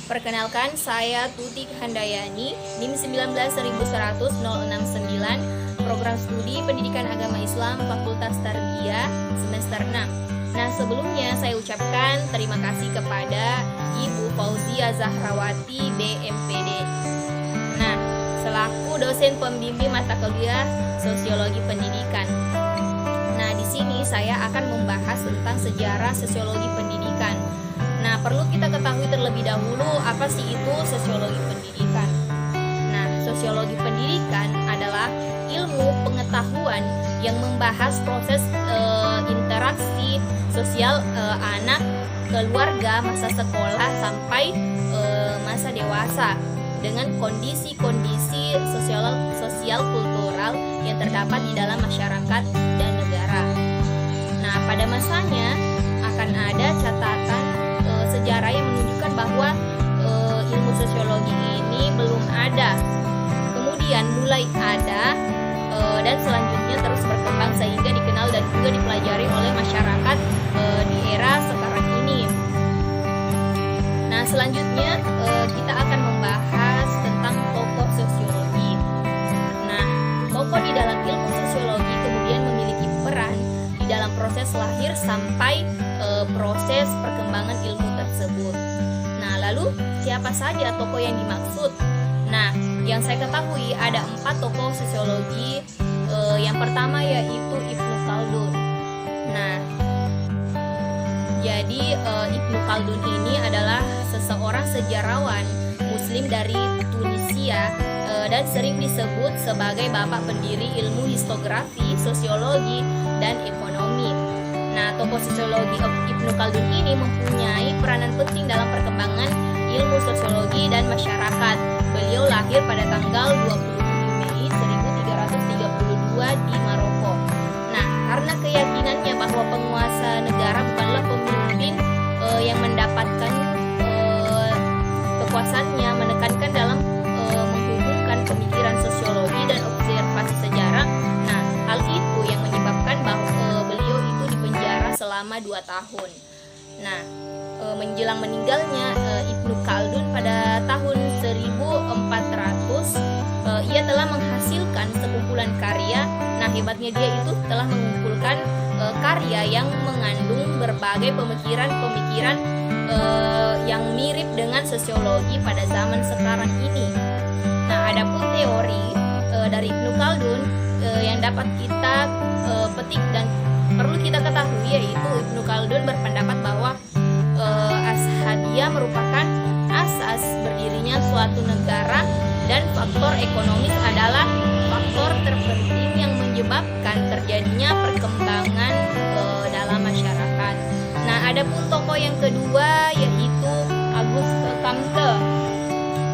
Perkenalkan, saya Tuti Handayani, NIM 19.100.069, Program Studi Pendidikan Agama Islam Fakultas Tarbiyah semester 6. Nah, sebelumnya saya ucapkan terima kasih kepada Ibu Fauzia Zahrawati, BMPD. Nah, selaku dosen pembimbing mata kuliah Sosiologi Pendidikan. Nah, di sini saya akan membahas tentang sejarah sosiologi pendidikan. Nah, perlu kita ketahui terlebih dahulu apa sih itu sosiologi pendidikan. Nah, sosiologi pendidikan adalah ilmu pengetahuan yang membahas proses interaksi sosial anak, keluarga, masa sekolah sampai masa dewasa dengan kondisi-kondisi sosial kultural yang terdapat di dalam masyarakat dan negara. Nah, pada masanya akan ada catatan sejarah yang menunjukkan bahwa ilmu sosiologi ini belum ada, kemudian mulai ada, dan selanjutnya terus berkembang sehingga dikenal dan juga dipelajari oleh masyarakat di era sekarang ini. Nah, selanjutnya kita akan membahas tentang tokoh sosiologi. Nah, tokoh di dalam ilmu sosiologi kemudian memiliki peran di dalam proses lahir sampai proses perkembangan ilmu tersebut. Nah, lalu siapa saja tokoh yang dimaksud? Nah, yang saya ketahui ada 4 tokoh sosiologi. Yang pertama yaitu Ibnu Khaldun. Nah, jadi Ibnu Khaldun ini adalah seseorang sejarawan Muslim dari Tunisia dan sering disebut sebagai bapak pendiri ilmu histografi, sosiologi, dan ekonomi. Nah, tokoh sosiologi Ibnu Khaldun ini mempunyai peranan penting dalam perkembangan ilmu sosiologi dan masyarakat. Beliau lahir pada tanggal 27 Mei 1332 di Maroko. Nah, karena keyakinannya bahwa penguasa negara bukanlah pemimpin yang mendapatkan kekuasaannya, menekankan dalam menghubungkan pemikiran sosiologi dan observasi sejarah. Nah, hal itu yang menyebabkan bahwa beliau itu dipenjara selama 2 tahun. Nah, menjelang meninggalnya Ibnu Khaldun pada tahun 1400, ia telah menghasilkan sekumpulan karya. Nah, hebatnya dia itu telah mengumpulkan karya yang mengandung berbagai pemikiran-pemikiran yang mirip dengan sosiologi pada zaman sekarang ini. Nah, adapun teori dari Ibnu Khaldun yang dapat kita petik dan perlu kita ketahui yaitu Ibnu Khaldun berpendapat bahwa Ashadia merupakan asas berdirinya suatu negara dan faktor ekonomis adalah faktor terpenting yang menyebabkan terjadinya perkembangan dalam masyarakat. Nah, adapun tokoh yang kedua yaitu Auguste Comte.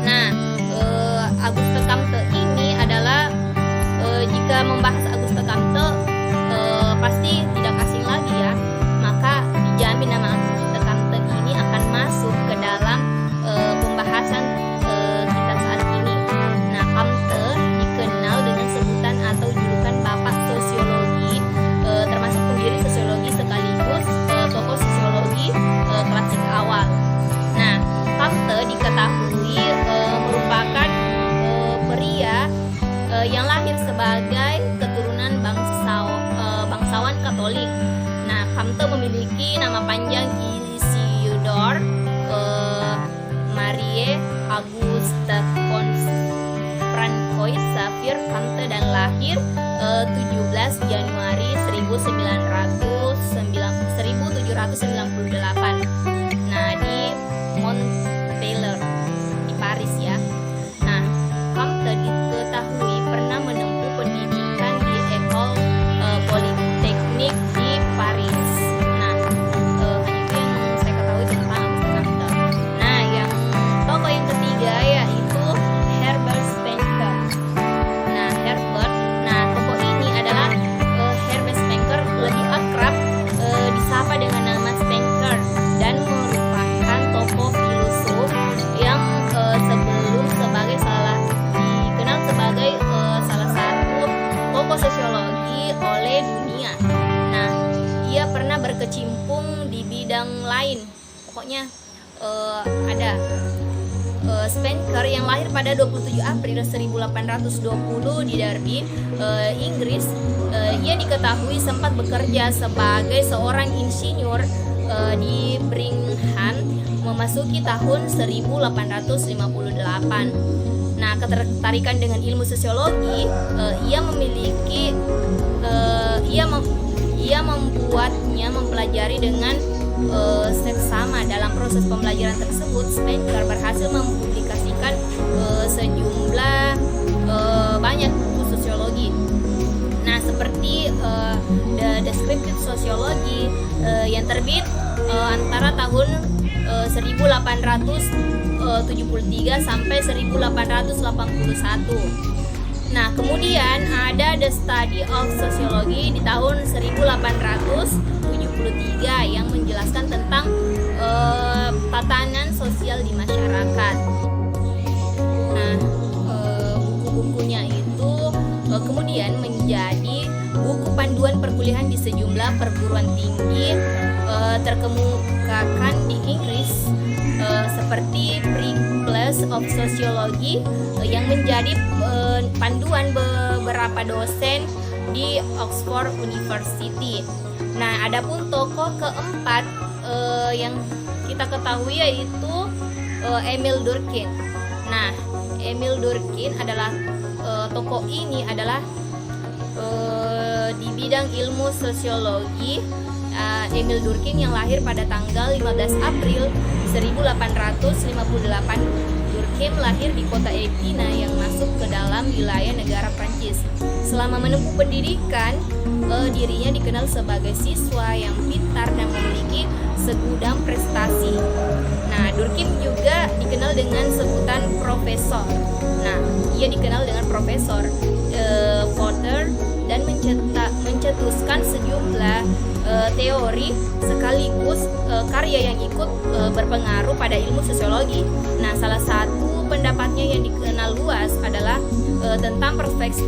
Nah, Auguste Comte ini adalah jika membahas Auguste Comte pasti tidak asing lagi ya, maka dijamin nama Auguste Comte ini akan masuk ke dalam pembahasan kita saat ini. Nah, Comte dikenal dengan sebutan atau julukan Bapak Sosiologi, termasuk pendiri sosiologi sekaligus tokoh sosiologi klasik awal. Nah, Comte diketahui merupakan pria yang lahir sebagai keturunan bangsawan Katolik. Nah, Comte memiliki nama panjang Isidore Marie Auguste Francois Xavier Comte dan lahir 17 Januari 1798. Nah, di Montpellier di Paris ya. Nah, Comte diketahui pernah menempuh pendidikan di École Polytechnique di Paris. Nah, hanya itu yang saya ketahui tentang Comte. Nah, yang tokoh yang ketiga yaitu Herbert Spencer. Nah, tokoh ini adalah Herbert Spencer, lebih akrab disapa dengan nama Spencer, dan merupakan tokoh filosof yang sebelum dikenal sebagai salah satu tokoh sosiologi oleh dunia. Nah, ia pernah berkecimpung di bidang lain, pokoknya ada Spencer yang lahir pada 27 April 1820 di Derby, Inggris. Ia diketahui sempat bekerja sebagai seorang insinyur di Birmingham memasuki tahun 1858. Nah, ketertarikan dengan ilmu sosiologi ia membuatnya mempelajari dengan seksama. Dalam proses pembelajaran tersebut, Spencer berhasil mempublikasikan sejumlah banyak buku sosiologi. Nah, seperti The Descriptive Sociology yang terbit antara tahun 1873 sampai 1881. Nah, kemudian ada The Study of Sociology di tahun 1873 yang menjelaskan tentang tatanan sosial di masyarakat. Nah, buku-bukunya itu kemudian menjadi buku panduan perkuliahan di sejumlah perguruan tinggi terkemukakan di Inggris, seperti Princess of Sociology yang menjadi panduan beberapa dosen di Oxford University. Nah, adapun tokoh keempat yang kita ketahui yaitu Emil Durkheim. Nah, Emil Durkheim adalah tokoh ini adalah di bidang ilmu sosiologi. Emil Durkheim yang lahir pada tanggal 15 April 1858. Durkheim lahir di kota Epina yang masuk ke dalam wilayah negara Prancis. Selama menempuh pendidikan, dirinya dikenal sebagai siswa yang pintar dan memiliki segudang prestasi. Nah, Durkheim juga dikenal dengan sebutan profesor. Nah, ia dikenal dengan profesor Potter dan mencetuskan sejumlah teori sekaligus karya yang ikut berpengaruh pada ilmu sosiologi. Nah, salah satu pendapatnya yang dikenal luas adalah tentang perspektif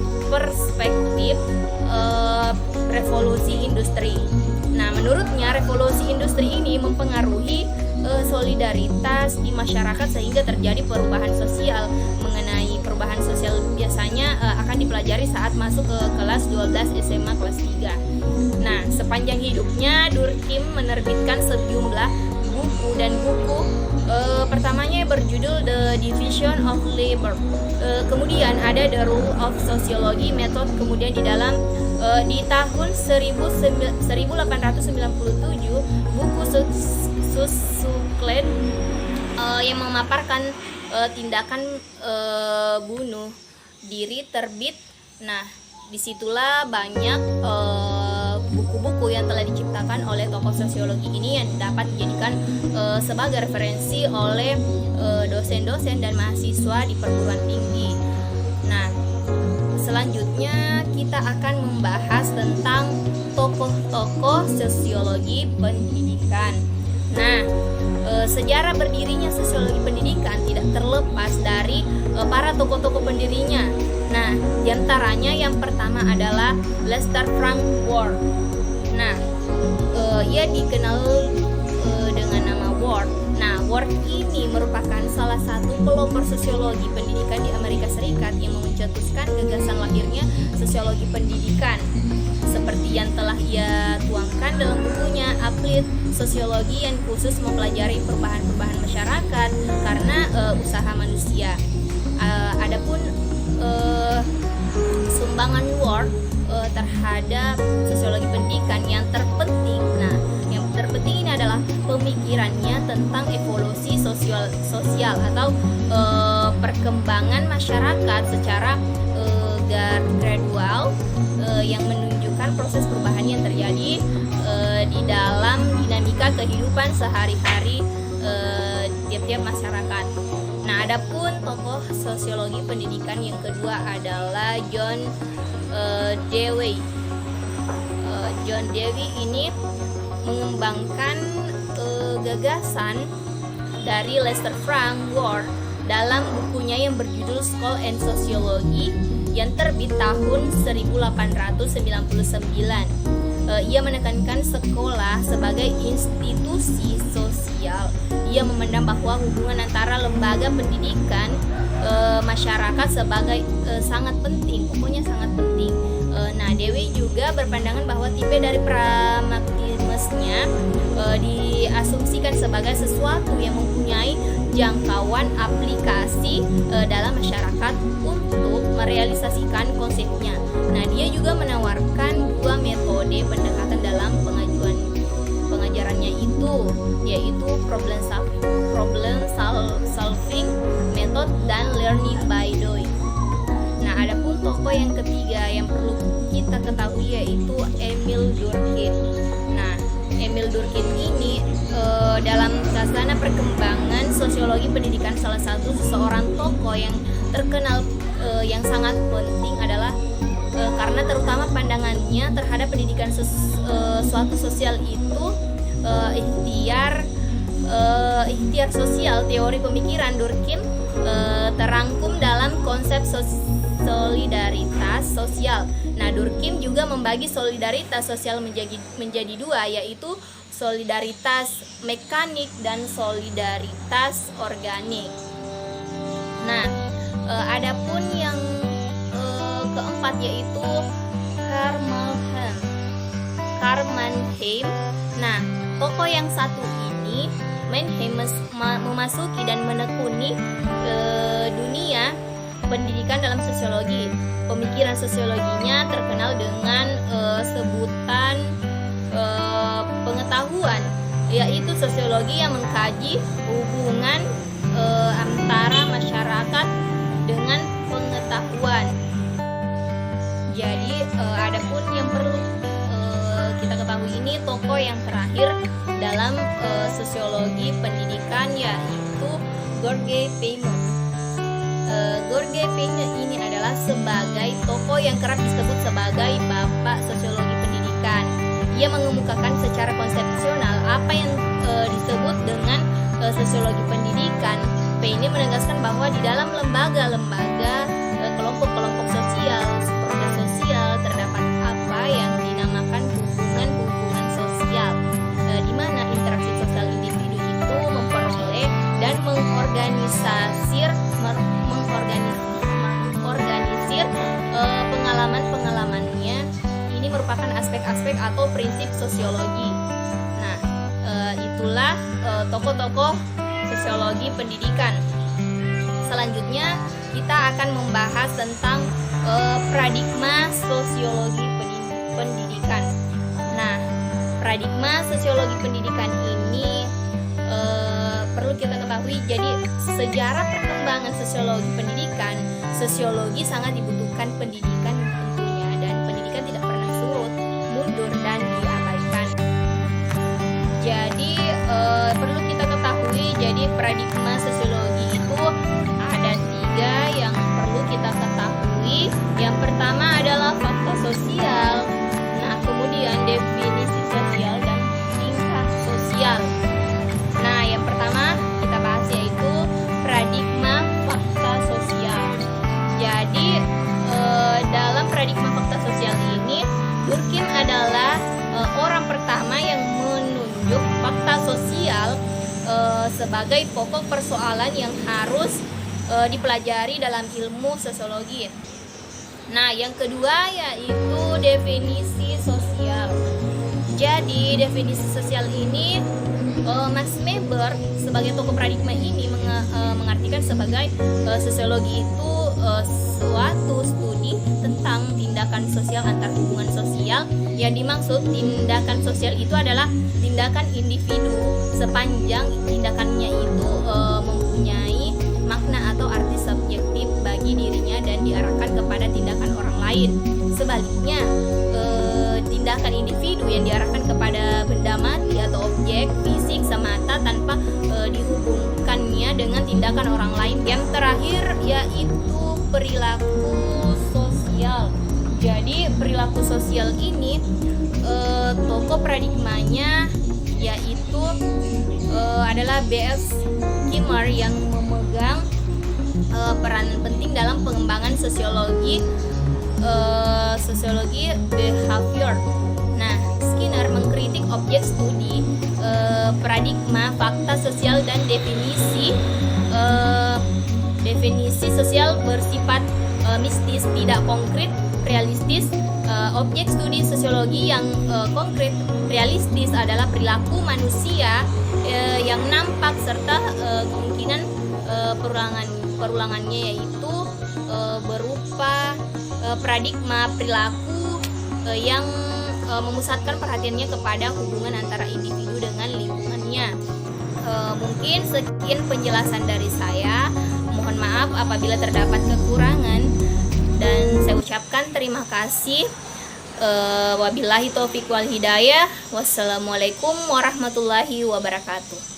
revolusi industri. Nah, menurutnya revolusi industri ini mempengaruhi solidaritas di masyarakat sehingga terjadi perubahan sosial. Mengenai perubahan sosial biasanya akan dipelajari saat masuk ke kelas 12 SMA kelas 3. Nah, sepanjang hidupnya Durkheim menerbitkan sejumlah buku dan buku pertamanya berjudul The Division of Labor. Kemudian ada The Rule of Sociology Method. Kemudian di tahun 1897 buku Susuklet yang memaparkan tindakan bunuh diri terbit. Nah, disitulah banyak buku-buku yang telah diciptakan oleh tokoh sosiologi ini yang dapat dijadikan sebagai referensi oleh dosen-dosen dan mahasiswa di perguruan tinggi. Nah, selanjutnya kita akan membahas tentang tokoh-tokoh sosiologi pendidikan. Nah, sejarah berdirinya sosiologi pendidikan tidak terlepas dari para tokoh-tokoh pendirinya. Nah, diantaranya yang pertama adalah Lester Frank Ward. Nah, ia dikenal dengan nama Ward. Nah, Ward ini merupakan salah satu pelopor sosiologi pendidikan di Amerika Serikat yang mencetuskan gagasan lahirnya sosiologi pendidikan, seperti yang telah ia tuangkan dalam bukunya Applied Sosiologi yang khusus mempelajari perubahan-perubahan masyarakat karena usaha manusia. Adapun sumbangan Ward terhadap sosiologi pendidikan yang terpenting. Nah, yang terpenting ini adalah pemikirannya tentang evolusi sosial atau perkembangan masyarakat secara gradual yang menunjukkan proses perubahan yang terjadi di dalam dinamika kehidupan sehari-hari tiap-tiap masyarakat. Nah, adapun tokoh sosiologi pendidikan yang kedua adalah John Dewey. John Dewey ini mengembangkan gagasan dari Lester Frank Ward dalam bukunya yang berjudul School and Sociology yang terbit tahun 1899. Ia menekankan sekolah sebagai institusi sosial. Ia memandang bahwa hubungan antara lembaga pendidikan masyarakat sebagai sangat penting, pokoknya sangat penting. Nah, Dewi juga berpandangan bahwa tipe dari pragmatismenya diasumsikan sebagai sesuatu yang mempunyai jangkauan aplikasi dalam masyarakat untuk merealisasikan konsepnya. Nah, dia juga menawarkan dua metode pendekatan dalam pengajarannya itu, yaitu problem solving method dan learning by doing. Nah, adapun tokoh yang ketiga yang perlu kita ketahui yaitu Emil Durkheim. Nah, Emil Durkheim ini dalam sasana perkembangan sosiologi pendidikan salah satu seorang tokoh yang terkenal yang sangat penting adalah karena terutama pandangannya terhadap pendidikan suatu sosial itu ikhtiar sosial. Teori pemikiran Durkheim terangkum dalam konsep solidaritas sosial. Nah, Durkheim juga membagi solidaritas sosial menjadi dua, yaitu solidaritas mekanik dan solidaritas organik. Nah, adapun yang keempat yaitu Mannheim. Nah, tokoh yang satu ini Mannheim memasuki dan menekuni dunia pendidikan dalam sosiologi. Pemikiran sosiologinya terkenal dengan sebutan pengetahuan, yaitu sosiologi yang mengkaji hubungan antara masyarakat dengan pengetahuan. Jadi adapun yang perlu kita ketahui ini tokoh yang terakhir dalam sosiologi pendidikan yaitu George Payne. George Payne ini adalah sebagai tokoh yang kerap disebut sebagai bapak sosiologi pendidikan. Ia mengemukakan secara konsepsional apa yang disebut dengan sosiologi pendidikan. Payne menegaskan bahwa di dalam lembaga-lembaga, kelompok-kelompok sosial, proses sosial terdapat apa yang dinamakan hubungan-hubungan sosial, di mana interaksi sosial individu itu memperoleh dan mengorganisir pengalaman-pengalamannya. Ini merupakan aspek-aspek atau prinsip sosiologi. Nah, itulah tokoh-tokoh sosiologi pendidikan. Selanjutnya kita akan membahas tentang paradigma sosiologi pendidikan. Nah, paradigma sosiologi pendidikan ini perlu kita ketahui. Jadi sejarah perkembangan sosiologi pendidikan, sosiologi sangat dibutuhkan pendidikan tentunya, dan pendidikan tidak pernah surut, mundur dan diabaikan. Jadi perlu kita ketahui, jadi paradigma sosiologi itu ada 3 yang perlu kita ketahui. Yang pertama adalah fakta sosial, nah kemudian definisi sosial dan tingkah sosial. Nah, yang pertama kita bahas yaitu paradigma fakta sosial. Jadi dalam paradigma fakta sosial ini Durkheim adalah orang pertama yang menunjuk fakta sosial sebagai pokok persoalan yang harus dipelajari dalam ilmu sosiologi. Nah, yang kedua yaitu definisi sosial. Jadi definisi sosial ini Max Weber sebagai tokoh paradigma ini mengartikan sebagai sosiologi itu suatu studi tentang tindakan sosial antar hubungan sosial. Yang dimaksud tindakan sosial itu adalah tindakan individu sepanjang tindakannya itu mempunyai makna atau arti subjektif bagi dirinya dan diarahkan kepada tindakan orang lain. Sebaliknya, tindakan individu yang diarahkan kepada benda mati atau objek fisik semata tanpa dihubungkannya dengan tindakan orang lain. Yang terakhir yaitu perilaku sosial. Jadi perilaku sosial ini tokoh paradigmanya yaitu adalah B.F. Skinner yang memegang peran penting dalam pengembangan sosiologi behavior. Nah, benar mengkritik objek studi, paradigma, fakta sosial, dan definisi sosial bersifat mistis, tidak konkret, realistis. Objek studi sosiologi yang konkret, realistis adalah perilaku manusia yang nampak serta kemungkinan perulangannya, yaitu berupa paradigma perilaku yang memusatkan perhatiannya kepada hubungan antara individu dengan lingkungannya. Mungkin sekian penjelasan dari saya. Mohon maaf apabila terdapat kekurangan, dan saya ucapkan terima kasih. Wabillahi taufiq wal hidayah. Wassalamualaikum warahmatullahi wabarakatuh.